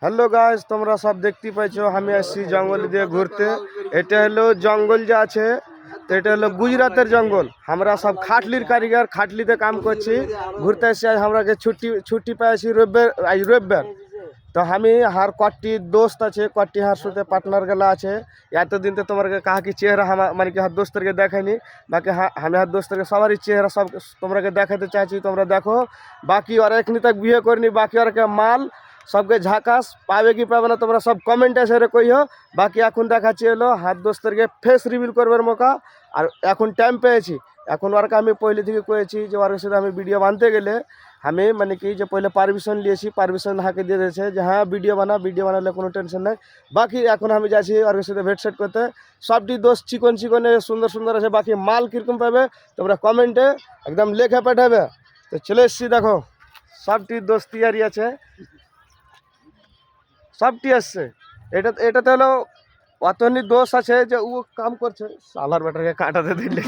Hello guys, তোমরা সব দেখতে পাইছো আমি আসছি জঙ্গল দিয়ে ঘুরতে। এটা হলো জঙ্গল যে আছে, তো এটা হলো গুজরাতের জঙ্গল। আমরা সব খাটলির কারিগর, খাটলিতে কাম করছি। ঘুরতে এসে আজ আমরা ছুটি ছুটি পেয়েছি রবিবার, আজ রবিবার। তো আমি হার কটি दोस्त আছে, কটি হার সাথে পার্টনার গেলা আছে। এতদিন তো তোমার কাহা কি চেহারা মানে কি হার दोस्तरকে দেখাইনি। বাকি আমি হার दोस्तरকে সবারই চেহারা সব তোমরাকে দেখাতে চাইছি, তোমরা দেখো। বাকি আর এখনি তক বিয়ে করিনি, বাকি আর মাল सबके झाकास पावे कि पावे ना তোমরা সব কমেন্টে এসে কইও। বাকি এখন দেখাচ্ছি হলো হাত দোস্তরকে ফেস রিভিল করবার মৌকা। আর এখন টাইম পেয়েছি, এখন ওরকে আমি পহলে থেকে কয়েছি যে ওর সাথে আমি ভিডিও বানতে গেলে আমি মানে কি যে পহলে পারমিশন নিয়েছি, পারমিশন হাঁকে দিয়ে দিয়েছে যে হ্যাঁ ভিডিও বানালে কোনো টেনশন নাই। বাকি এখন আমি যাচ্ছি ওর সাথে ভেট সেট করতে। সবটি দোস্ত চিকন চিকনে সুন্দর সুন্দর আছে। বাকি মাল কীরকম পাবে তোমরা কমেন্টে একদম লেখা পাঠাবে। তো চলে এসছি, দেখো সবটি দোস্ত তৈরি আছে, সবটি আসছে। এটাতে হলো অতনি দোষ আছে যে ও কাম করছে, সালার বেটাকে কাটাতে দিলে।